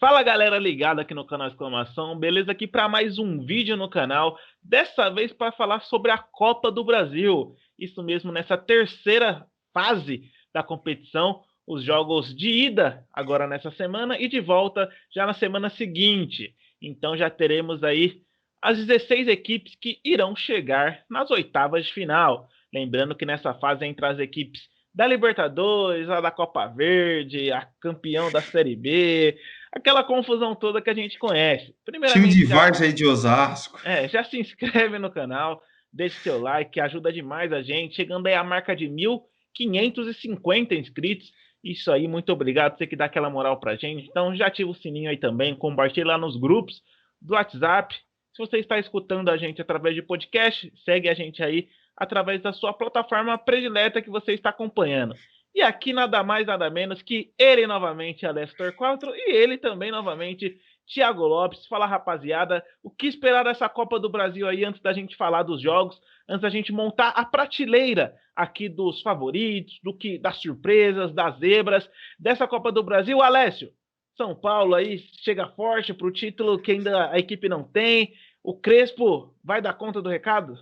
Fala galera ligada aqui no canal Exclamação, beleza? Aqui para mais um vídeo no canal, dessa vez para falar sobre a Copa do Brasil. Isso mesmo, nessa terceira fase da competição, os jogos de ida agora nessa semana e de volta já na semana seguinte. Então já teremos aí as 16 equipes que irão chegar nas oitavas de final. Lembrando que nessa fase entra as equipes da Libertadores, a da Copa Verde, a campeão da Série B, aquela confusão toda que a gente conhece. Time de Primeiramente, várzea aí de Osasco. já se inscreve no canal, deixe seu like, que ajuda demais a gente, chegando aí a marca de 1.550 inscritos. Isso aí, muito obrigado, você que dá aquela moral pra gente. Então já ativa o sininho aí também, compartilha lá nos grupos do WhatsApp. Se você está escutando a gente através de podcast, segue a gente aí através da sua plataforma predileta que você está acompanhando. E aqui nada mais, nada menos que ele novamente, Alestor 4, e ele também novamente, Thiago Lopes. Fala, rapaziada, o que esperar dessa Copa do Brasil aí antes da gente falar dos jogos, antes da gente montar a prateleira aqui dos favoritos, das surpresas, das zebras dessa Copa do Brasil, Alessio? São Paulo aí chega forte para o título que ainda a equipe não tem. O Crespo vai dar conta do recado?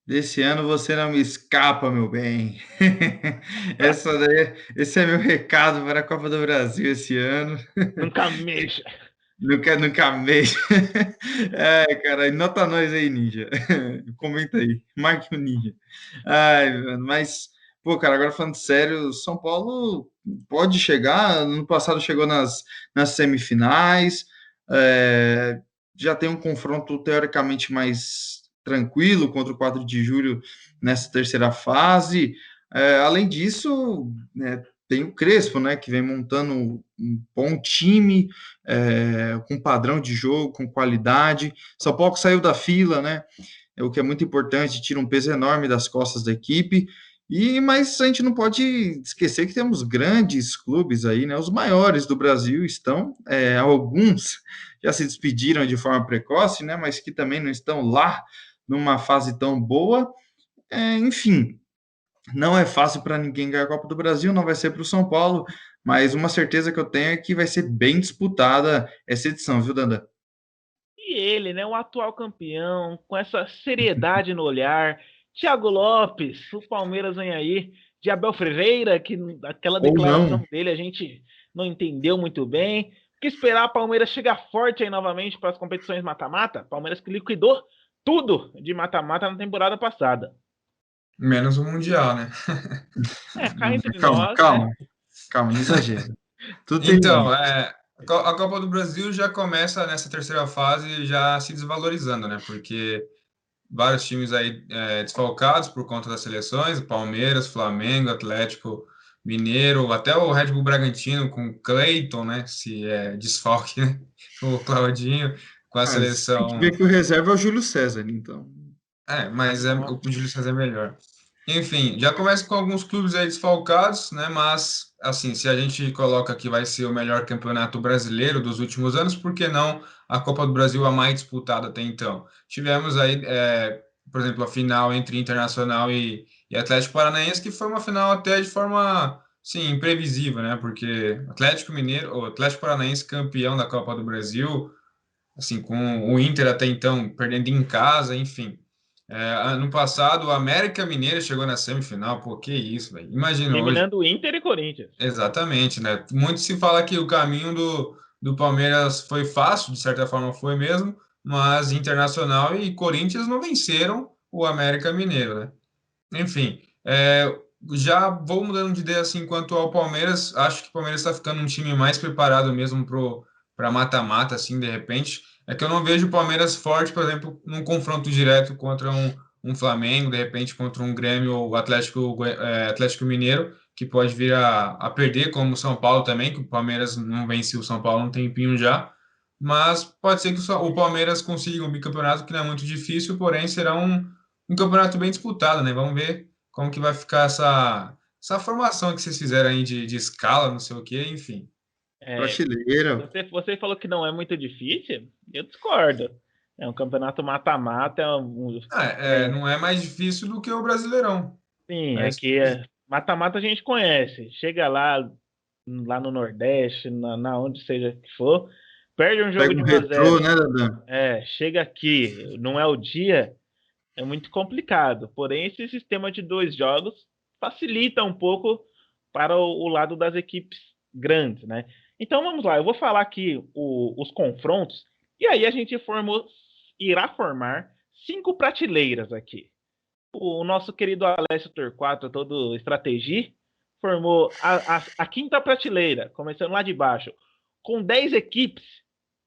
Desse ano você não me escapa, meu bem. Esse é meu recado para a Copa do Brasil esse ano. Nunca mexa. Nunca mesmo. É, cara, nota nós aí, Ninja. Comenta aí, marque o Ninja. Ai, mano, mas, pô, cara, agora falando sério, São Paulo pode chegar. No passado chegou nas semifinais, é, já tem um confronto teoricamente mais tranquilo contra o 4 de julho nessa terceira fase. Além disso, né, tem o Crespo, né, que vem montando um bom time, com padrão de jogo, com qualidade. São Paulo saiu da fila, né? O que é muito importante, tira um peso enorme das costas da equipe. Mas a gente não pode esquecer que temos grandes clubes aí, né? Os maiores do Brasil estão, alguns já se despediram de forma precoce, né? Mas que também não estão lá numa fase tão boa. Enfim, não é fácil para ninguém ganhar a Copa do Brasil, não vai ser para o São Paulo, mas uma certeza que eu tenho é que vai ser bem disputada essa edição, viu, Danda? E ele, né, o atual campeão, com essa seriedade no olhar. Thiago Lopes, o Palmeiras vem aí. De Abel Ferreira, que aquela Ou não. declaração dele a gente não entendeu muito bem. O que esperar? A Palmeiras chegar forte aí novamente para as competições mata-mata. Palmeiras que liquidou tudo de mata-mata na temporada passada. Menos o Mundial, né? Cá entre Calma, nós, né? calma, calma, não exagera. Tudo tem Então, limite. a Copa do Brasil já começa nessa terceira fase já se desvalorizando, né? Porque vários times aí desfalcados por conta das seleções, Palmeiras, Flamengo, Atlético Mineiro, até o Red Bull Bragantino com Cleiton, né? Se é desfalque, né? O Claudinho com a Tem que ver seleção. que o reserva é o Júlio César, então. Mas o Nossa. Júlio César é melhor. Enfim, já começa com alguns clubes aí desfalcados, né? Mas, assim, se a gente coloca que vai ser o melhor campeonato brasileiro dos últimos anos, por que não a Copa do Brasil a mais disputada até então? Tivemos aí, por exemplo, a final entre Internacional e Atlético Paranaense, que foi uma final até de forma, sim, imprevisível, né? Porque Atlético Mineiro, o Atlético Paranaense campeão da Copa do Brasil, assim, com o Inter até então perdendo em casa, enfim. Ano passado, o América Mineiro chegou na semifinal. Pô, que isso, velho. Imagina hoje. Eliminando o Inter e Corinthians. Exatamente, né? Muito se fala que o caminho do Palmeiras foi fácil, de certa forma foi mesmo, mas Internacional e Corinthians não venceram o América Mineiro, né? Enfim, já vou mudando de ideia assim quanto ao Palmeiras. Acho que o Palmeiras está ficando um time mais preparado mesmo para mata-mata, assim, de repente. É que eu não vejo o Palmeiras forte, por exemplo, num confronto direto contra um Flamengo, de repente contra um Grêmio ou Atlético Mineiro, que pode vir a perder, como o São Paulo também, que o Palmeiras não vence o São Paulo há um tempinho já. Mas pode ser que o Palmeiras consiga um bicampeonato, que não é muito difícil, porém será um campeonato bem disputado, né? Vamos ver como que vai ficar essa formação que vocês fizeram aí de escala, não sei o quê, enfim. É, Prateleira. você falou que não é muito difícil, eu discordo. É um campeonato mata-mata, Não é mais difícil do que o Brasileirão. sim, É é isso. que mata-mata a gente conhece. Chega lá, lá no Nordeste, na onde seja que for, perde um jogo Pega de um 1 a retrô, 0. né, Dadan? Chega aqui, não é o dia, é muito complicado. Porém, esse sistema de 2 jogos facilita um pouco para o lado das equipes grandes, né? Então vamos lá, eu vou falar aqui os confrontos e aí a gente irá formar 5 prateleiras aqui. O nosso querido Alessio Torquato, todo estratégia, formou a quinta prateleira, começando lá de baixo, com 10 equipes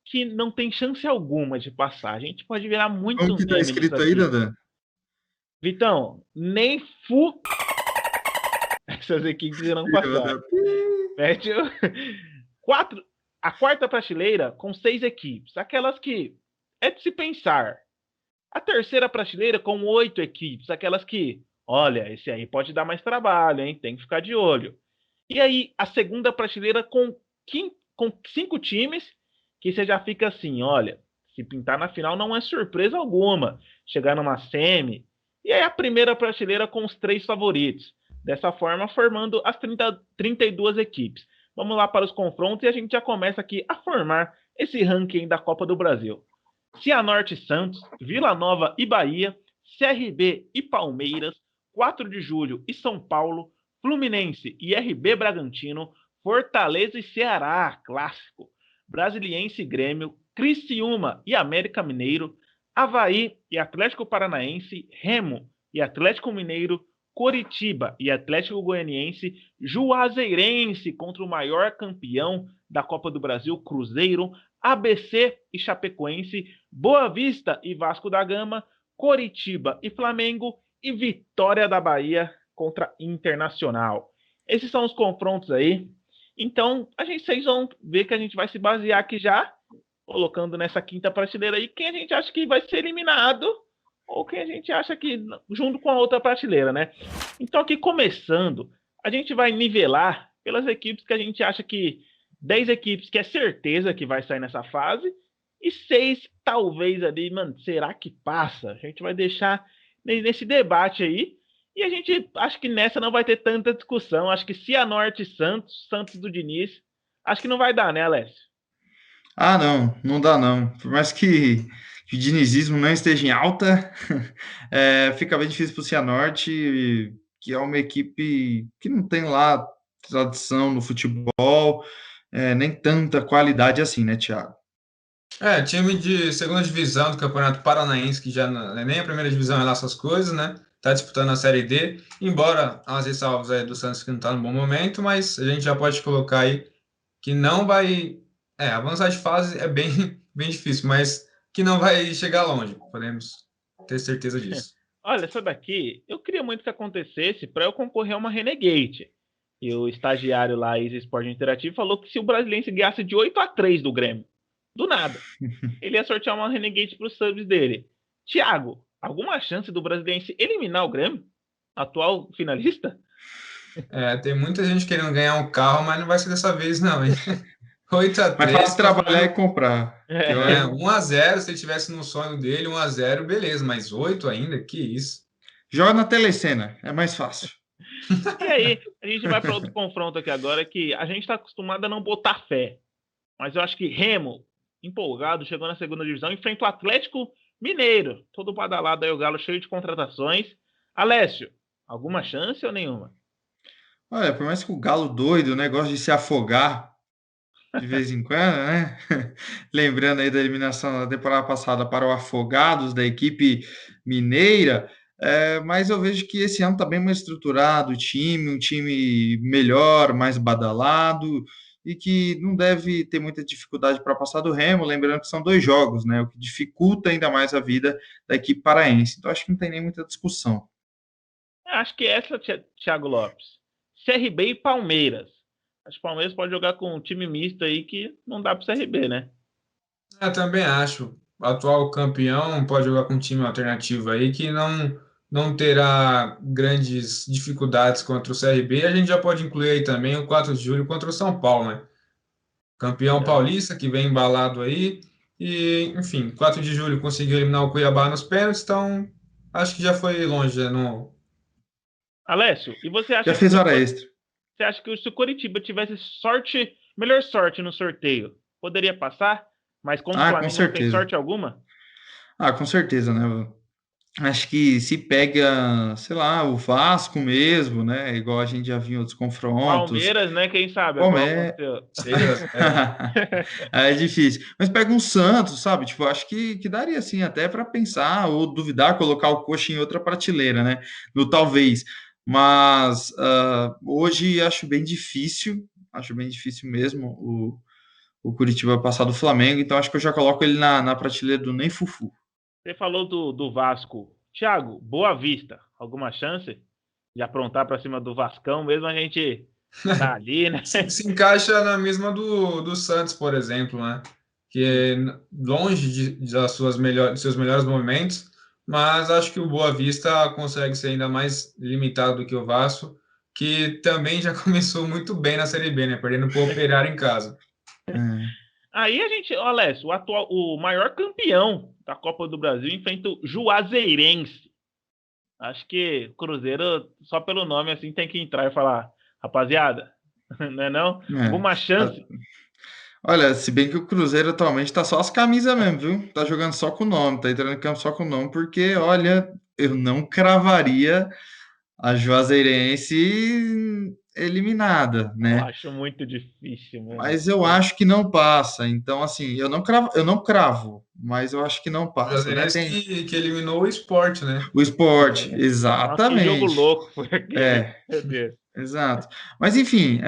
que não tem chance alguma de passar. A gente pode virar Como muito que tá meme nisso escrito aí, aqui. Dadan? Vitão, nem essas equipes irão Eu vou passar. dar- Mete quatro, a quarta prateleira com 6 equipes, aquelas que é de se pensar. A terceira prateleira com 8 equipes, aquelas que, olha, esse aí pode dar mais trabalho, hein? Tem que ficar de olho. E aí, a segunda prateleira com 5 times, que você já fica assim, olha, se pintar na final não é surpresa alguma. Chegar numa semi. E aí a primeira prateleira com os 3 favoritos. Dessa forma, formando as 32 equipes. Vamos lá para os confrontos e a gente já começa aqui a formar esse ranking da Copa do Brasil. Cianorte e Santos, Vila Nova e Bahia, CRB e Palmeiras, 4 de Julho e São Paulo, Fluminense e RB Bragantino, Fortaleza e Ceará, clássico, Brasiliense e Grêmio, Criciúma e América Mineiro, Avaí e Atlético Paranaense, Remo e Atlético Mineiro, Coritiba e Atlético Goianiense, Juazeirense contra o maior campeão da Copa do Brasil, Cruzeiro, ABC e Chapecoense, Boa Vista e Vasco da Gama, Coritiba e Flamengo e Vitória da Bahia contra Internacional. Esses são os confrontos aí. Então, vocês vão ver que a gente vai se basear aqui já, colocando nessa quinta prateleira aí, quem a gente acha que vai ser eliminado ou quem a gente acha que, junto com a outra prateleira, né? Então, aqui começando, a gente vai nivelar pelas equipes que a gente acha que 10 equipes que é certeza que vai sair nessa fase e 6 talvez ali, mano, será que passa? A gente vai deixar nesse debate aí e a gente acho que nessa não vai ter tanta discussão. Acho que Cianorte e Santos do Diniz, acho que não vai dar, né, Alessio? Ah, não, não dá não. Por mais que o dinizismo não esteja em alta, fica bem difícil para o Cianorte, que é uma equipe que não tem lá tradição no futebol, nem tanta qualidade assim, né, Thiago? Time de segunda divisão do Campeonato Paranaense, que já não é nem a primeira divisão é lá essas coisas, né? Tá disputando a Série D, embora as ressalvas aí do Santos que não tá no bom momento, mas a gente já pode colocar aí que não vai. Avançar de fase é bem, bem difícil, mas que não vai chegar longe, podemos ter certeza disso. Olha, essa daqui, eu queria muito que acontecesse para eu concorrer a uma Renegade. E o estagiário lá, ex-Esporte Interativo, falou que se o Brasiliense ganhasse de 8-3 do Grêmio, do nada, ele ia sortear uma Renegade para os subs dele. Thiago, alguma chance do Brasiliense eliminar o Grêmio? Atual finalista? Tem muita gente querendo ganhar um carro, mas não vai ser dessa vez, não, hein? Mais 8-3, fácil trabalhar e comprar. 1-0, se ele tivesse no sonho dele, 1-0, beleza, mas 8 ainda, que isso. Joga na telecena, é mais fácil. E aí, a gente vai para outro confronto aqui agora, que a gente está acostumado a não botar fé. Mas eu acho que Remo, empolgado, chegou na segunda divisão, enfrenta o Atlético Mineiro. Todo badalado aí, o Galo cheio de contratações. Alessio, alguma chance ou nenhuma? Olha, por mais que o Galo doido, né, gosta de se afogar de vez em quando, né? Lembrando aí da eliminação da temporada passada para o Afogados, da equipe mineira, mas eu vejo que esse ano está bem mais estruturado o time, um time melhor, mais badalado, e que não deve ter muita dificuldade para passar do Remo, lembrando que são 2 jogos, né? O que dificulta ainda mais a vida da equipe paraense. Então, acho que não tem nem muita discussão. Acho que essa, Thiago Lopes. CRB e Palmeiras. Acho que o Palmeiras pode jogar com um time misto aí que não dá para o CRB, né? Eu também acho. O atual campeão pode jogar com um time alternativo aí que não terá grandes dificuldades contra o CRB. A gente já pode incluir aí também o 4 de julho contra o São Paulo, né? Campeão paulista que vem embalado aí. E, enfim, 4 de julho conseguiu eliminar o Cuiabá nos pênaltis, então acho que já foi longe no. Alessio, e você acha Já que fez hora extra. Você acha que se o Coritiba tivesse sorte, melhor sorte no sorteio, poderia passar? Mas como o Ah, com Flamengo não tem certeza. sorte alguma, Ah, com certeza, né? Acho que se pega, sei lá, o Vasco mesmo, né? Igual a gente já viu em outros confrontos. Palmeiras, né? Quem sabe, igual Palmeiras. aconteceu. Seria, É difícil. Mas pega um Santos, sabe? Tipo, acho que daria assim até para pensar ou duvidar, colocar o Coxa em outra prateleira, né? No talvez. Mas hoje acho bem difícil mesmo o Curitiba passar do Flamengo, então acho que eu já coloco ele na prateleira do nem fufu. Você falou do Vasco. Thiago, Boa Vista. Alguma chance de aprontar para cima do Vascão, mesmo a gente tá ali, né? se encaixa na mesma do Santos, por exemplo, né? Que é longe dos seus melhores momentos, mas acho que o Boa Vista consegue ser ainda mais limitado do que o Vasco, que também já começou muito bem na Série B, né? Perdendo para o Operário em casa. É. Aí a gente, ó, Alessio, o maior campeão da Copa do Brasil enfrenta o Juazeirense. Acho que o Cruzeiro, só pelo nome assim, tem que entrar e falar, rapaziada, não é não? É. Alguma chance? Olha, se bem que o Cruzeiro atualmente tá só as camisas mesmo, viu? Tá jogando só com o nome, tá entrando em campo só com o nome, porque, olha, eu não cravaria a Juazeirense eliminada, Eu né? acho muito difícil, mano. Mas eu acho que não passa. Então, assim, eu não cravo, mas eu acho que não O passa, né? Juazeirense Tem que eliminou o Sport, né? o esporte, Nossa, que jogo exatamente. louco foi aquele. É, Meu Deus. exato. Mas enfim,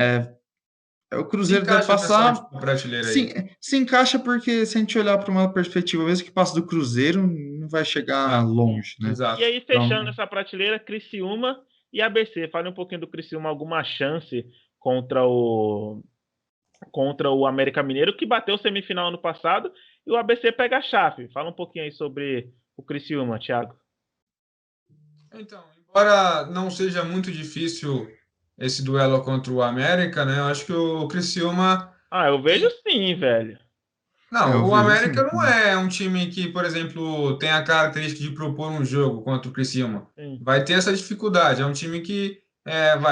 o Se Cruzeiro deve encaixa nessa passar. última prateleira Sim, aí. se encaixa porque se a gente olhar para uma perspectiva, mesmo que passe do Cruzeiro, não vai chegar É, longe, né? E exato. aí, fechando Então, essa prateleira, Criciúma e ABC. Fale um pouquinho do Criciúma, alguma chance contra o América Mineiro, que bateu semifinal ano passado, e o ABC pega a chave. Fala um pouquinho aí sobre o Criciúma, Thiago. Então, embora não seja muito difícil esse duelo contra o América, né? Eu acho que o Criciúma. Ah, eu vejo sim, velho. eu Não, o vejo América assim não também. é um time que, por exemplo, tem a característica de propor um jogo contra o Criciúma. Sim. Vai ter essa dificuldade. É um time que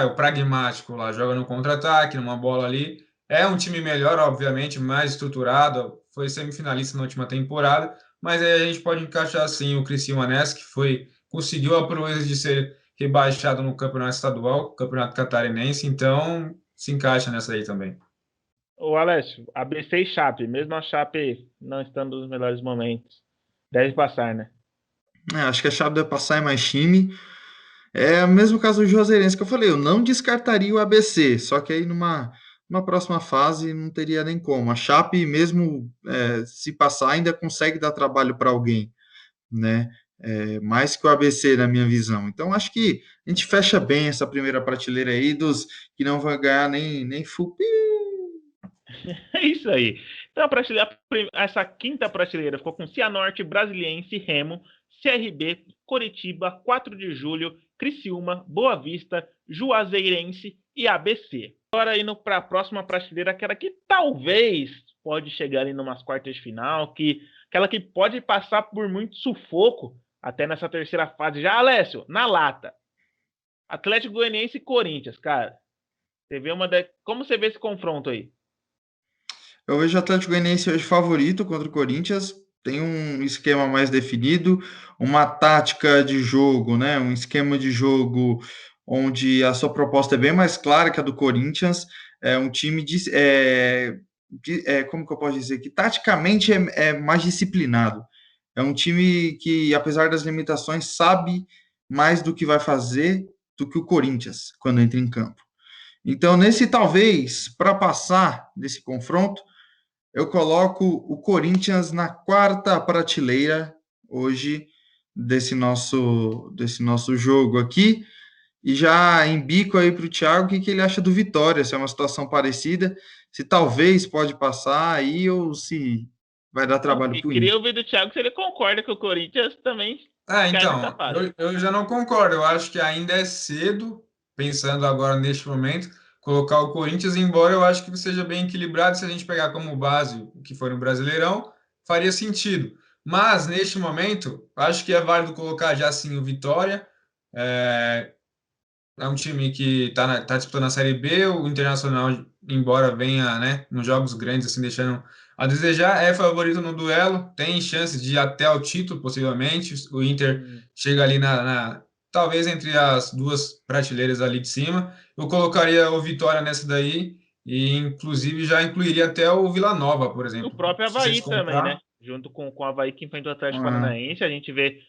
o pragmático lá, joga no contra-ataque, numa bola ali. É um time melhor, obviamente, mais estruturado. Foi semifinalista na última temporada, mas aí a gente pode encaixar assim o Criciúma nessa, que conseguiu a proeza de ser rebaixado no campeonato estadual, campeonato catarinense, então se encaixa nessa aí também. Ô, Alessio, ABC e Chape, mesmo a Chape não estando nos melhores momentos, deve passar, né? Acho que a chave deve passar é mais time. É o mesmo caso do Juazeirense que eu falei, eu não descartaria o ABC, só que aí numa próxima fase não teria nem como. A Chape, mesmo se passar, ainda consegue dar trabalho para alguém, né? Mais que o ABC, na minha visão. Então, acho que a gente fecha bem essa primeira prateleira aí dos que não vão ganhar nem full. É isso aí. Então, essa quinta prateleira ficou com Cianorte, Brasiliense, Remo, CRB, Coritiba, 4 de Julho, Criciúma, Boa Vista, Juazeirense e ABC. Agora indo para a próxima prateleira, aquela que talvez pode chegar ali numas quartas de final, aquela que pode passar por muito sufoco até nessa terceira fase. Já, Alessio, na lata. Atlético Goianiense e Corinthians, cara. Como você vê esse confronto aí? Eu vejo o Atlético Goianiense hoje favorito contra o Corinthians. Tem um esquema mais definido, uma tática de jogo, né? Um esquema de jogo onde a sua proposta é bem mais clara que a do Corinthians. É um time como que eu posso dizer? Que taticamente é mais disciplinado. É um time que, apesar das limitações, sabe mais do que vai fazer do que o Corinthians quando entra em campo. Então, nesse talvez, para passar desse confronto, eu coloco o Corinthians na quarta prateleira hoje desse nosso jogo aqui. E já embico aí para o Thiago o que ele acha do Vitória, se é uma situação parecida, se talvez pode passar aí ou se vai dar Não, trabalho para o queria Inter. ouvir do Thiago se ele concorda que o Corinthians também cai nessa Então, fase. eu já não concordo. Eu acho que ainda é cedo, pensando agora neste momento, colocar o Corinthians, embora eu acho que seja bem equilibrado. Se a gente pegar como base o que foi no Brasileirão, faria sentido. Mas, neste momento, acho que é válido colocar já sim o Vitória. É, É um time que tá disputando a Série B, o Internacional, embora venha, né, nos jogos grandes, assim, deixando a desejar, é favorito no duelo, tem chance de ir até o título, possivelmente. O Inter Hum. chega ali talvez entre as duas prateleiras ali de cima. Eu colocaria o Vitória nessa daí, e inclusive já incluiria até o Vila Nova, por E o exemplo. próprio Se vocês Avaí também, né? comprar, Junto com o Avaí que enfrenta o Atlético Ah, Paranaense, a gente vê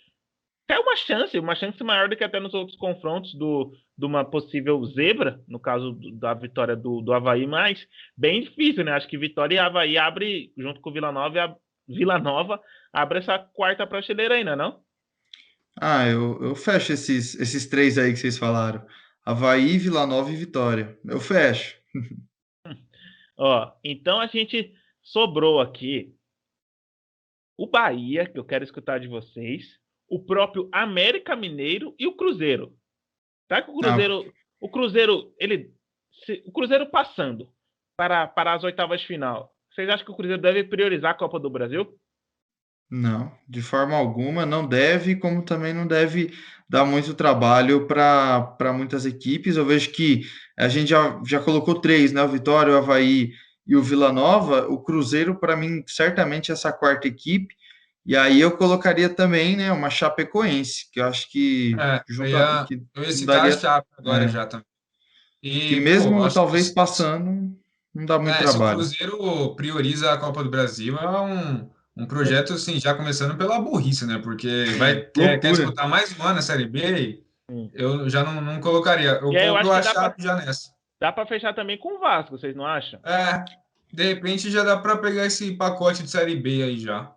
até uma chance maior do que até nos outros confrontos de uma possível zebra, no caso da vitória do Avaí, mas bem difícil, né? Acho que Vitória e Avaí abre, junto com o Vila Nova, Vila Nova abre essa quarta prateleira ainda, não? eu fecho esses três aí que vocês falaram. Avaí, Vila Nova e Vitória. Eu fecho. Ó, então a gente sobrou aqui o Bahia, que eu quero escutar de vocês, o próprio América Mineiro e o Cruzeiro. Será que Ah, o Cruzeiro, o Cruzeiro passando para as oitavas de final, vocês acham que o Cruzeiro deve priorizar a Copa do Brasil? não, de forma alguma, não deve, como também não deve dar muito trabalho para muitas equipes. Eu vejo que a gente já colocou três, né? O Vitória, o Avaí e o Vila Nova. O Cruzeiro, para mim, certamente é essa quarta equipe. E aí eu colocaria também, né, uma Chapecoense, que eu acho que eu ia não citar a daria, Chape agora é, já também. que E, pô, mesmo acho que talvez passando, não dá muito se o trabalho. Cruzeiro prioriza a Copa do Brasil, é um projeto, assim, já começando pela burrice, né? Porque quer Loucura. disputar mais um ano a Série B, e Hum. eu já não colocaria. Eu E aí eu compro acho que a Chape já nessa. dá para fechar também com o Vasco, vocês não acham? É, de repente já dá para pegar esse pacote de Série B aí já.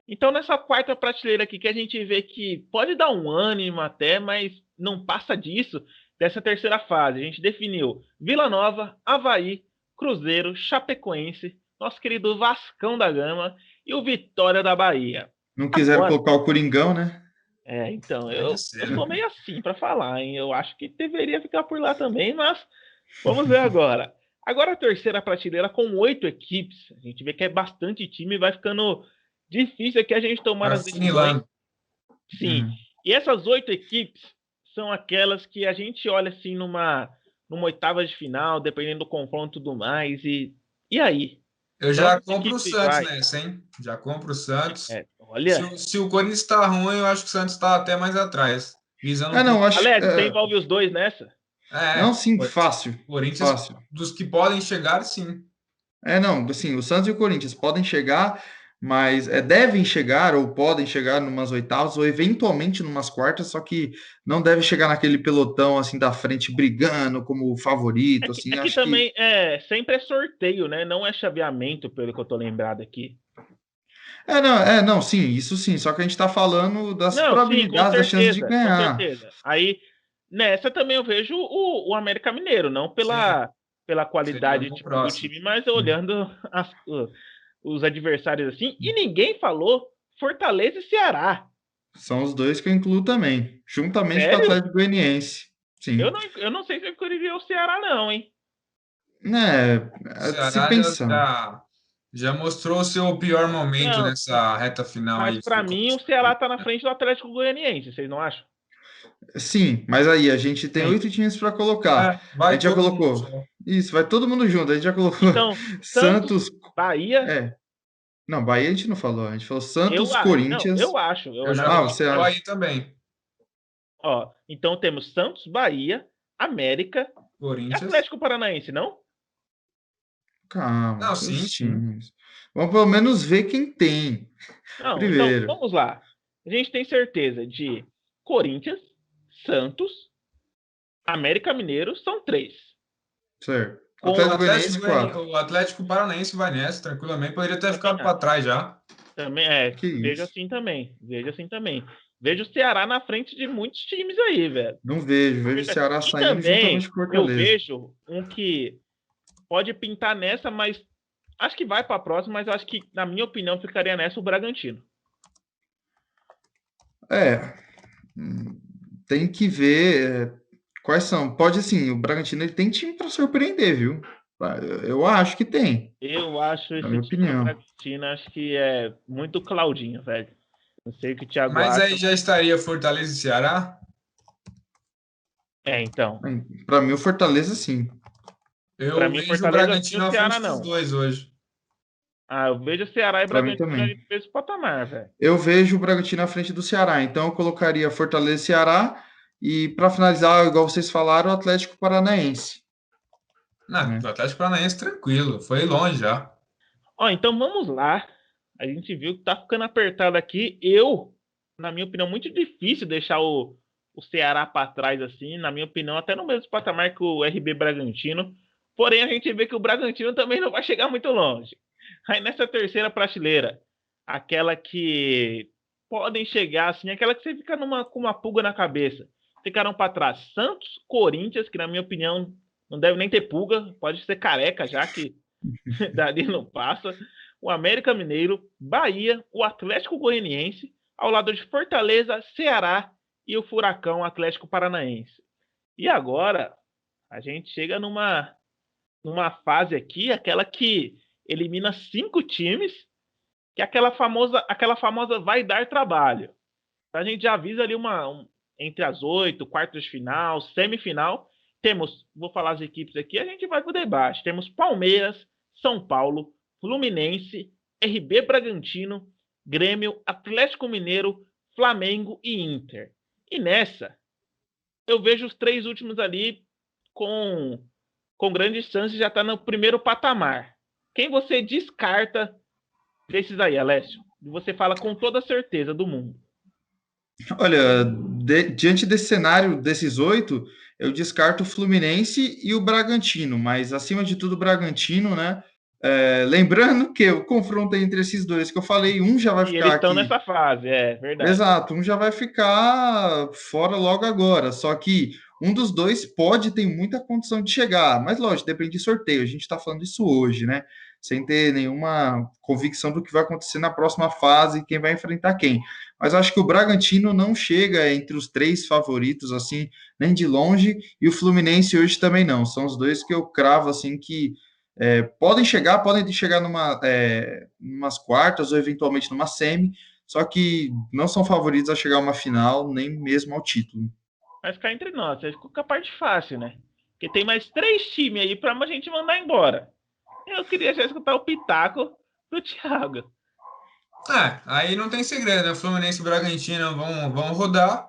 Então, nessa quarta prateleira aqui, que a gente vê que pode dar um ânimo até, mas não passa disso, dessa terceira fase. A gente definiu Vila Nova, Avaí, Cruzeiro, Chapecoense, nosso querido Vascão da Gama e o Vitória da Bahia. Não quiseram Agora, colocar o Coringão, né? então, Aí é eu sério. sou meio assim para falar, hein? Eu acho que deveria ficar por lá também, mas vamos ver agora. Agora a terceira prateleira com 8 equipes. A gente vê que é bastante time e vai ficando difícil aqui a gente tomar Vai as decisões. funilando. Sim. E essas 8 equipes são aquelas que a gente olha assim numa oitava de final, dependendo do confronto e tudo mais. E aí? Eu Pra onde já essa compro o equipe Santos vai? nessa, hein? Já compro o Santos. Se, Olha. se o Corinthians está ruim, eu acho que o Santos está até mais atrás. Visando um Não, pouco. acho. Alex, você envolve os dois nessa? Não, É, sim, fácil. Corinthians, Fácil. dos que podem chegar, sim. Não, assim, o Santos e o Corinthians podem chegar, mas devem chegar ou podem chegar numas oitavas ou eventualmente numas quartas, só que não deve chegar naquele pelotão assim da frente brigando como favorito, assim, É que acho que também sempre é sorteio, né? Não é chaveamento, pelo que eu tô lembrado aqui. não, sim, isso sim, só que a gente tá falando das Não, sim, com probabilidades, das chances de certeza, com ganhar. certeza. Aí, nessa também eu vejo o América Mineiro, não Sim, pela seria qualidade o tipo, do próximo. time, mas olhando os adversários assim. E ninguém falou Fortaleza e Ceará. São os dois que eu incluo também, juntamente com o Sério? Atlético Goianiense. Sim. Eu não sei se eu incluiria o Ceará, não, hein? O Se Ceará pensar. já mostrou o seu pior momento Não, nessa reta final mas aí para de mim o competição. Ceará tá na frente do Atlético Goianiense, vocês não acham? Sim, mas aí a gente tem Sim. 8 times para colocar. A Vai gente já todo mundo colocou. só. Isso, vai todo mundo junto. A gente já colocou Então, Santos, Santos. Bahia, É. Não, Bahia a gente não falou. A gente falou Santos, não, Corinthians. eu acho. Eu já Você coloco o acha? Bahia também. Ó, então temos Santos, Bahia, América e Corinthians. Atlético Paranaense, não? Calma, Não, tem sim, os sim. times. Vamos pelo menos ver quem tem. Não, então Primeiro. vamos lá. A gente tem certeza de Corinthians, Santos, América Mineiro, são 3. Certo. O Com Atlético Atlético, Goianiense, 4. o Atlético Paranaense vai nessa tranquilamente. Poderia ter também, ficado para trás já. também Que vejo isso? assim também. Vejo assim também. Vejo o Ceará na frente de muitos times aí, velho. Não vejo. Vejo o Ceará E saindo juntamente também com o eu Fortaleza. vejo um que pode pintar nessa, mas acho que vai para a próxima, mas acho que, na minha opinião, ficaria nessa o Bragantino. É. Tem que ver quais são. Pode, assim, o Bragantino ele tem time para surpreender, viu? Eu acho que tem, Eu acho na esse minha time do opinião. Bragantino, acho que é muito Claudinho, velho. Não sei o que o Thiago Mas aí acha. já estaria Fortaleza e Ceará? Então. Para mim, o Fortaleza, sim. Pra Eu mim, vejo o Fortaleza sim, Bragantino o à Ceará frente dos não. dois hoje. Ah, eu vejo Ceará e Para mim Bragantino também. ali no mesmo patamar, velho. Eu vejo o Bragantino à frente do Ceará, então eu colocaria Fortaleza e Ceará. E para finalizar, igual vocês falaram, o Atlético Paranaense, Não, né? o Atlético Paranaense tranquilo, foi longe já. Ó, então vamos lá. A gente viu que tá ficando apertado aqui. Na minha opinião, muito difícil deixar o Ceará para trás assim. Na minha opinião, até no mesmo patamar que o RB Bragantino. Porém, a gente vê que o Bragantino também não vai chegar muito longe. Aí nessa terceira prateleira, aquela que podem chegar assim, aquela que você fica com uma pulga na cabeça. Ficaram para trás Santos, Corinthians, que na minha opinião não deve nem ter pulga, pode ser careca já que dali não passa. O América Mineiro, Bahia, o Atlético Goianiense, ao lado de Fortaleza, Ceará e o Furacão Atlético Paranaense. E agora a gente chega numa fase aqui, aquela que elimina 5 times, que é aquela famosa vai dar trabalho. A gente já avisa ali entre as 8, quartas de final, semifinal. Vou falar as equipes aqui, a gente vai pro debate. Temos Palmeiras, São Paulo, Fluminense, RB Bragantino, Grêmio, Atlético Mineiro, Flamengo e Inter. E nessa, eu vejo os 3 últimos ali com, com grandes chances de já estar no primeiro patamar. Quem você descarta desses aí, Alessio? E você fala com toda a certeza do mundo. Olha, diante desse cenário desses 8, eu descarto o Fluminense e o Bragantino, mas acima de tudo o Bragantino, né? Lembrando que o confronto entre esses dois que eu falei, um já vai E eles ficar estão aqui. nessa fase, é verdade. Exato, um já vai ficar fora logo agora. Só que um dos dois pode ter muita condição de chegar. Mas lógico, depende de sorteio. A gente está falando isso hoje, né? Sem ter nenhuma convicção do que vai acontecer na próxima fase, quem vai enfrentar quem. Mas acho que o Bragantino não chega entre os 3 favoritos, assim, nem de longe, e o Fluminense hoje também não. São os dois que eu cravo, assim, que podem chegar umas quartas ou eventualmente numa semi, só que não são favoritos a chegar a uma final, nem mesmo ao título. Vai ficar entre nós, aí ficou com a parte fácil, né? Porque tem mais 3 times aí pra gente mandar embora. Eu queria já escutar o pitaco do Thiago. Aí não tem segredo, né? Fluminense e Bragantino vão rodar.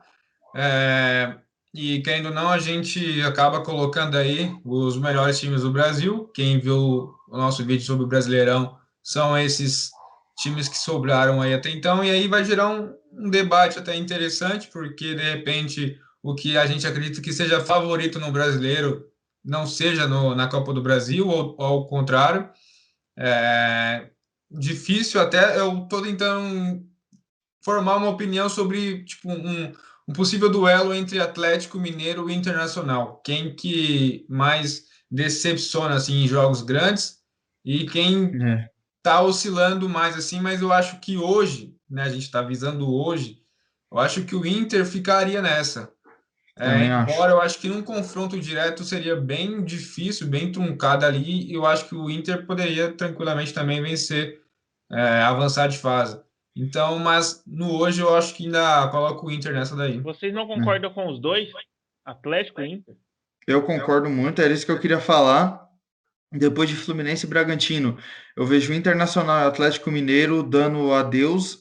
É, e querendo ou não, a gente acaba colocando aí os melhores times do Brasil. Quem viu o nosso vídeo sobre o Brasileirão são esses times que sobraram aí até então. E aí vai gerar um debate até interessante, porque de repente o que a gente acredita que seja favorito no brasileiro não seja na Copa do Brasil, ou ao contrário. É difícil até, eu estou tentando formar uma opinião sobre tipo, um possível duelo entre Atlético Mineiro e Internacional. Quem que mais decepciona assim, em jogos grandes e quem É, está oscilando mais assim, mas eu acho que hoje, né, a gente está visando hoje, eu acho que o Inter ficaria nessa. também acho. Embora eu acho que num confronto direto seria bem difícil, bem truncado ali, eu acho que o Inter poderia tranquilamente também vencer, avançar de fase. Então, mas no hoje eu acho que ainda coloco o Inter nessa daí. Vocês não Né? concordam com os dois? Atlético e Inter? Eu concordo muito, era isso que eu queria falar. Depois de Fluminense e Bragantino, eu vejo o Internacional e o Atlético Mineiro dando adeus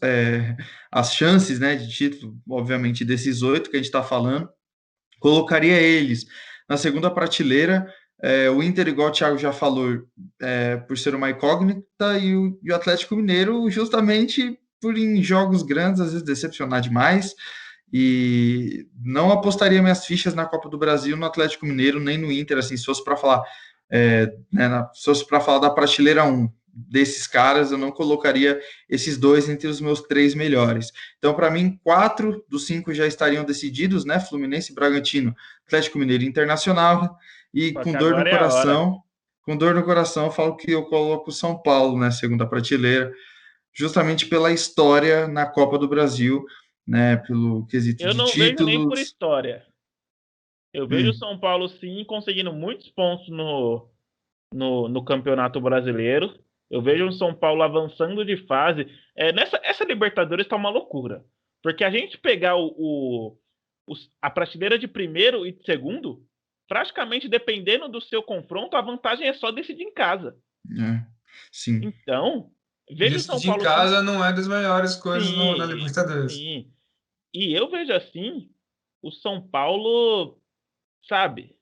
as chances, né, de título, obviamente, desses 8 que a gente está falando. Colocaria eles na segunda prateleira. O Inter, igual o Thiago já falou, por ser uma incógnita, e o Atlético Mineiro, justamente por em jogos grandes, às vezes decepcionar demais. E não apostaria minhas fichas na Copa do Brasil no Atlético Mineiro, nem no Inter, assim, se fosse para falar, se fosse para falar da prateleira 1 desses caras, eu não colocaria esses dois entre os meus 3 melhores. Então, para mim, 4 dos 5 já estariam decididos, né? Fluminense, Bragantino, Atlético Mineiro e Internacional. E Só que agora é a hora. com dor no coração, eu falo que eu coloco o São Paulo, né? Segunda prateleira, justamente pela história na Copa do Brasil, né? Pelo quesito Eu de não vejo nem por títulos. história. Eu vejo o Hum, São Paulo sim conseguindo muitos pontos no Campeonato Brasileiro. Eu vejo o São Paulo avançando de fase. Essa Libertadores está uma loucura. Porque a gente pegar a prateleira de primeiro e de segundo, praticamente dependendo do seu confronto, a vantagem é só decidir em casa. Sim. Então, veja o São Decidir em Paulo casa não é das melhores coisas na sim, Libertadores. sim. E eu vejo assim, o São Paulo, sabe,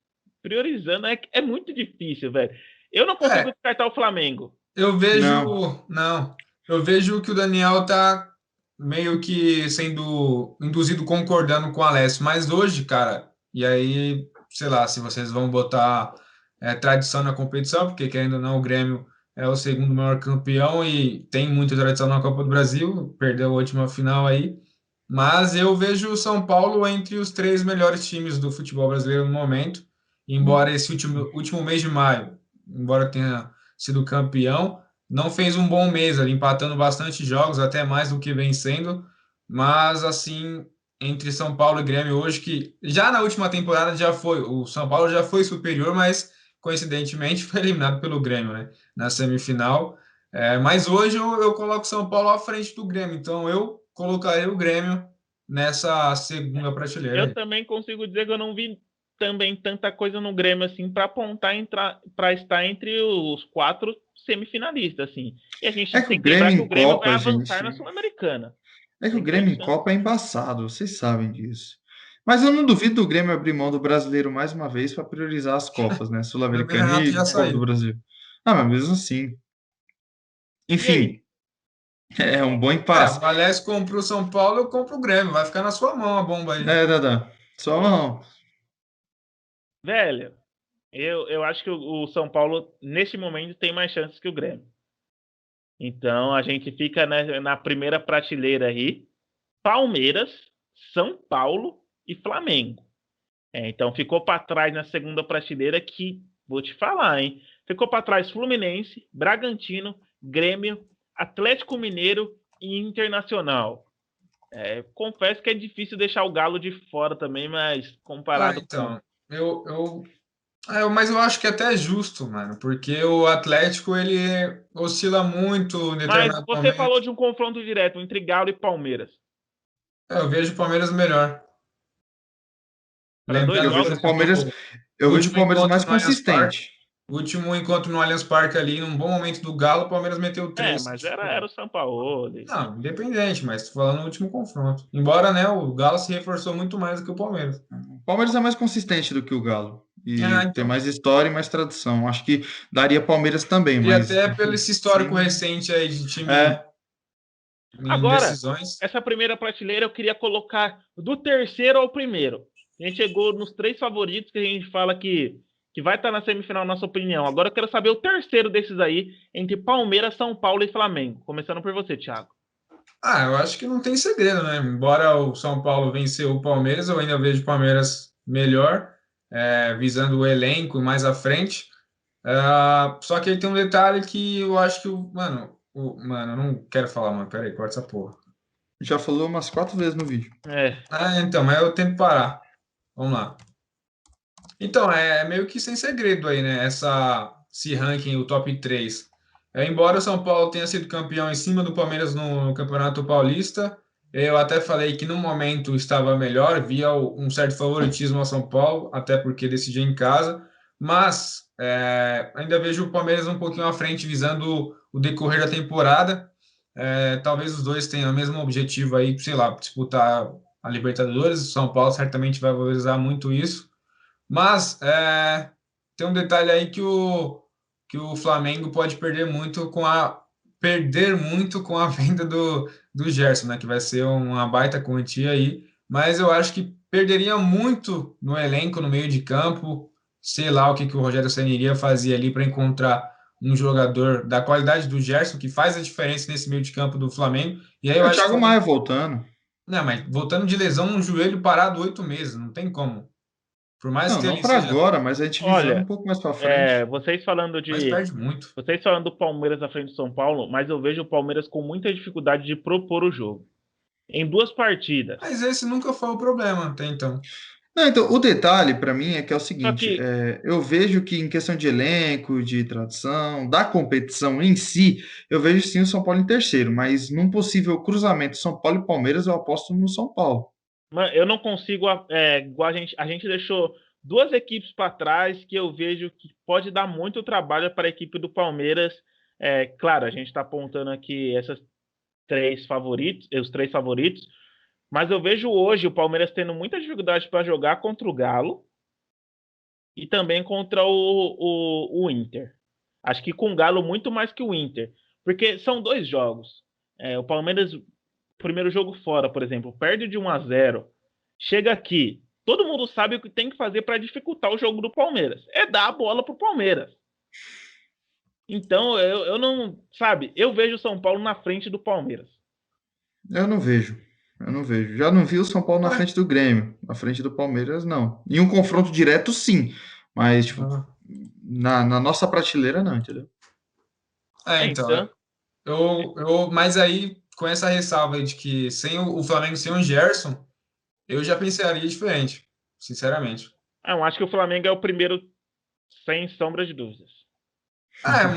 priorizando é muito difícil, velho. Eu não consigo descartar o Flamengo. Eu vejo. Não. Não. Eu vejo que o Daniel tá meio que sendo induzido concordando com o Alessio. Mas hoje, cara, e aí, sei lá, se vocês vão botar tradição na competição, porque querendo ou não, o Grêmio é o segundo maior campeão e tem muita tradição na Copa do Brasil, perdeu a última final aí. Mas eu vejo o São Paulo entre os três melhores times do futebol brasileiro no momento. Embora esse último mês de maio, embora tenha sido campeão, não fez um bom mês ali, empatando bastante jogos, até mais do que vencendo. Mas, assim, entre São Paulo e Grêmio hoje, que já na última temporada já foi, o São Paulo já foi superior, mas coincidentemente foi eliminado pelo Grêmio, né, na semifinal. Mas hoje eu coloco o São Paulo à frente do Grêmio, então eu colocaria o Grêmio nessa segunda prateleira Eu aí. também consigo dizer que eu não vi também tanta coisa no Grêmio assim para apontar para estar entre os 4 semifinalistas assim. E a gente É que o tem que lembrar Grêmio que o em Grêmio vai Copa, avançar na gente. Sul-Americana. É que o Tem grande Grêmio em chance. Copa é embaçado, vocês sabem disso. Mas eu não duvido do Grêmio abrir mão do brasileiro mais uma vez para priorizar as Copas, né? O Sul-Americana Renato já e Copa do saiu. Brasil. Ah, mas mesmo assim. E aí? Enfim, é um bom impasse. O Alessio comprou o São Paulo, eu compro o Grêmio. Vai ficar na sua mão a bomba aí. Dada. Só não. Velho, eu acho que o São Paulo neste momento tem mais chances que o Grêmio. Então a gente fica na primeira prateleira aí, Palmeiras, São Paulo e Flamengo. Então ficou para trás na segunda prateleira que, vou te falar, hein? Ficou para trás Fluminense, Bragantino, Grêmio, Atlético Mineiro e Internacional. Confesso que é difícil deixar o Galo de fora também, mas comparado com. Então, mas eu acho que até é justo, mano, porque o Atlético ele oscila muito em Mas determinado você falou momento. de um confronto direto entre Galo e Palmeiras. Eu vejo o Palmeiras melhor. Para dois Eu Lembrando, por vejo jogos? o Palmeiras, exemplo, o eu vejo o último Palmeiras encontro mais no Allianz Parque, consistente. o último encontro no Allianz Parque ali, num bom momento do Galo, o Palmeiras meteu três. Mas era Tipo, o Sampaoli. não, independente, mas tô falando no último confronto. Embora, né, o Galo se reforçou muito mais do que o Palmeiras. O Palmeiras é mais consistente do que o Galo. E tem Então. mais história e mais tradição. Acho que daria Palmeiras também, E mas até pelo esse histórico sim. recente aí de time É, em Agora, decisões. essa primeira prateleira eu queria colocar do terceiro ao primeiro. A gente chegou nos 3 favoritos que a gente fala que vai estar na semifinal, na nossa opinião. Agora eu quero saber o terceiro desses aí, entre Palmeiras, São Paulo e Flamengo. Começando por você, Thiago. Eu acho que não tem segredo, né? Embora o São Paulo venceu o Palmeiras, eu ainda vejo o Palmeiras melhor, visando o elenco mais à frente. Só que aí tem um detalhe que eu acho que mano, eu não quero falar, mano. Peraí, corta essa porra. já falou umas 4 vezes no vídeo. Então, mas eu tento parar. Vamos lá. Então, é meio que sem segredo aí, né? Esse ranking, o top 3. Embora o São Paulo tenha sido campeão em cima do Palmeiras no Campeonato Paulista, eu até falei que no momento estava melhor, via um certo favoritismo ao São Paulo, até porque decidia em casa, mas ainda vejo o Palmeiras um pouquinho à frente, visando o decorrer da temporada. Talvez os dois tenham o mesmo objetivo aí, sei lá, disputar a Libertadores. O São Paulo certamente vai valorizar muito isso. Mas tem um detalhe aí que o Flamengo pode perder muito com a venda do Gerson, né? Que vai ser uma baita quantia aí. Mas eu acho que perderia muito no elenco, no meio de campo. Sei lá o que o Rogério Ceni iria fazer ali para encontrar um jogador da qualidade do Gerson, que faz a diferença nesse meio de campo do Flamengo. E aí eu O acho que o Thiago Flamengo. Maia voltando. Não, mas voltando de lesão, um joelho parado 8 meses, não tem como. Por mais Não, que não ele para seja. agora, mas a gente visando um Olha, pouco mais para frente. vocês falando Mas de. perde muito. Vocês falando do Palmeiras à frente do São Paulo, mas eu vejo o Palmeiras com muita dificuldade de propor o jogo. Em 2 partidas. Mas esse nunca foi o problema até então. Não, então, o detalhe para mim é que é o Só seguinte: que, eu vejo que em questão de elenco, de tradição, da competição em si, eu vejo sim o São Paulo em terceiro, mas num possível cruzamento São Paulo e Palmeiras, eu aposto no São Paulo. Mano, eu não consigo, igual a gente deixou duas equipes para trás que eu vejo que pode dar muito trabalho para a equipe do Palmeiras. Claro, a gente está apontando aqui essas os três favoritos, mas eu vejo hoje o Palmeiras tendo muita dificuldade para jogar contra o Galo e também contra o Inter. Acho que com o Galo muito mais que o Inter, porque são dois jogos. O Palmeiras, primeiro jogo fora, por exemplo, perde de 1-0, chega aqui, todo mundo sabe o que tem que fazer para dificultar o jogo do Palmeiras. É dar a bola pro Palmeiras. Então, eu não, sabe, eu vejo o São Paulo na frente do Palmeiras. Eu não vejo. Eu não vejo. Já não vi o São Paulo na frente do Grêmio. Na frente do Palmeiras, não. Em um confronto direto, sim. Mas, tipo, na nossa prateleira, não, entendeu? Então. Mas aí, com essa ressalva aí de que sem o Flamengo sem o Gerson, eu já pensaria diferente, sinceramente. Eu acho que o Flamengo é o primeiro, sem sombra de dúvidas.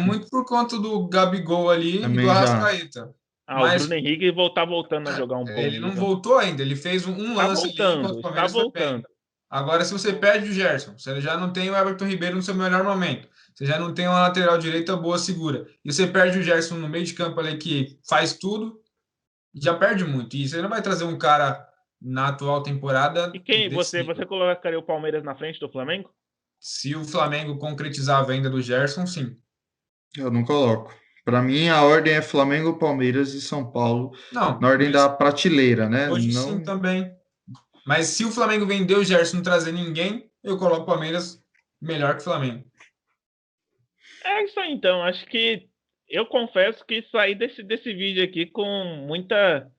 Muito por conta do Gabigol ali Também e do já. Arrascaeta. O Bruno Henrique voltando a jogar um bom ele não nível. voltou ainda, ele fez um lance ali enquanto o Palmeiras foi bem. Agora, se você perde o Gerson, você já não tem o Everton Ribeiro no seu melhor momento, você já não tem uma lateral direita boa, segura, e você perde o Gerson no meio de campo ali que faz tudo, já perde muito. E você não vai trazer um cara na atual temporada. E quem você colocaria o Palmeiras na frente do Flamengo? Se o Flamengo concretizar a venda do Gerson, sim. Eu não coloco. Para mim, a ordem é Flamengo, Palmeiras e São Paulo. Não, na ordem da prateleira, né? Hoje sim também. Mas se o Flamengo vender o Gerson e não trazer ninguém, eu coloco o Palmeiras melhor que o Flamengo. É isso aí, então. Acho que eu confesso que saí desse vídeo aqui com muita.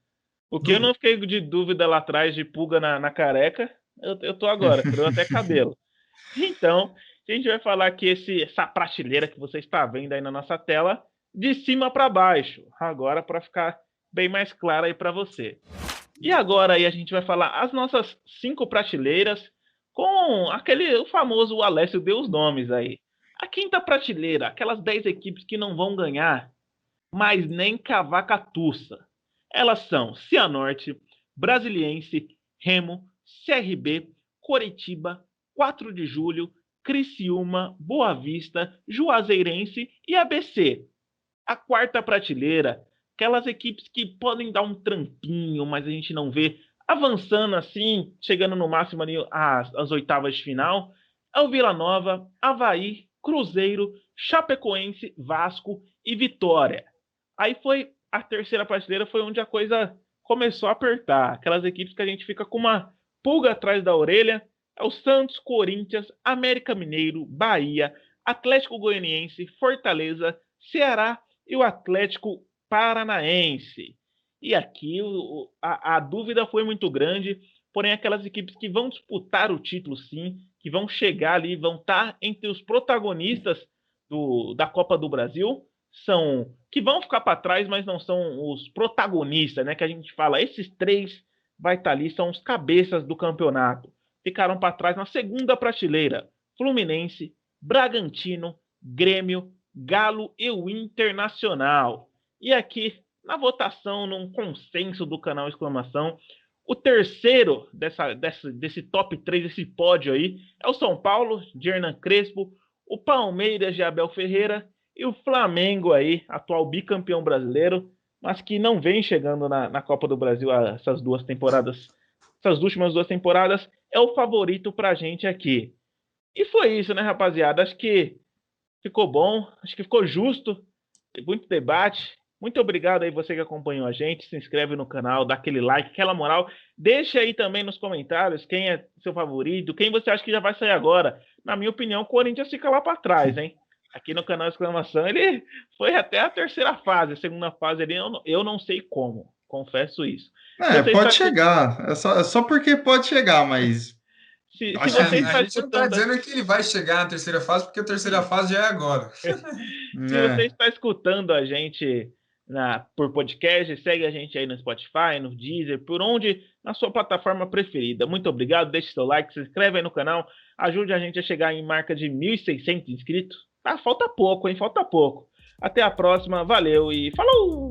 O que eu não fiquei de dúvida lá atrás de pulga na careca, eu tô agora, criou até cabelo. Então, a gente vai falar que essa prateleira que você está vendo aí na nossa tela, de cima para baixo, agora para ficar bem mais claro aí para você. E agora aí a gente vai falar as nossas 5 prateleiras com o famoso Alessio deu os nomes aí. A quinta prateleira, aquelas 10 equipes que não vão ganhar, mas nem cavaca-tussa. Elas são Cianorte, Brasiliense, Remo, CRB, Coritiba, 4 de Julho, Criciúma, Boa Vista, Juazeirense e ABC. A quarta prateleira, aquelas equipes que podem dar um trampinho, mas a gente não vê avançando assim, chegando no máximo ali às oitavas de final, é o Vila Nova, Avaí, Cruzeiro, Chapecoense, Vasco e Vitória. Aí foi a terceira prateleira, foi onde a coisa começou a apertar. Aquelas equipes que a gente fica com uma pulga atrás da orelha. É o Santos, Corinthians, América Mineiro, Bahia, Atlético Goianiense, Fortaleza, Ceará e o Atlético Paranaense. E aqui a dúvida foi muito grande, porém aquelas equipes que vão disputar o título sim, que vão chegar ali, vão estar entre os protagonistas da Copa do Brasil, são que vão ficar para trás, mas não são os protagonistas, né? Que a gente fala, esses 3 vai estar ali, são os cabeças do campeonato. Ficaram para trás na segunda prateleira, Fluminense, Bragantino, Grêmio, Galo e o Internacional. E aqui, na votação, num consenso do canal Exclamação, o terceiro desse top 3, desse pódio aí, é o São Paulo, de Hernan Crespo, o Palmeiras, de Abel Ferreira, e o Flamengo aí, atual bicampeão brasileiro, mas que não vem chegando na Copa do Brasil essas últimas 2 temporadas, é o favorito pra gente aqui. E foi isso, né, rapaziada? Acho que ficou bom, acho que ficou justo, tem muito debate. Muito obrigado aí você que acompanhou a gente, se inscreve no canal, dá aquele like, aquela moral. Deixa aí também nos comentários quem é seu favorito, quem você acha que já vai sair agora. Na minha opinião, o Corinthians fica lá para trás, hein? Aqui no canal Exclamação, ele foi até a terceira fase, a segunda fase ali, eu não sei como, confesso isso. Pode chegar, é só porque pode chegar, mas... Se você está a gente não está dizendo que ele vai chegar na terceira fase, porque a terceira fase já é agora. Se você está escutando a gente por podcast, segue a gente aí no Spotify, no Deezer, por onde, na sua plataforma preferida. Muito obrigado, deixe seu like, se inscreve aí no canal, ajude a gente a chegar em marca de 1.600 inscritos. Falta pouco, hein? Falta pouco. Até a próxima, valeu e falou!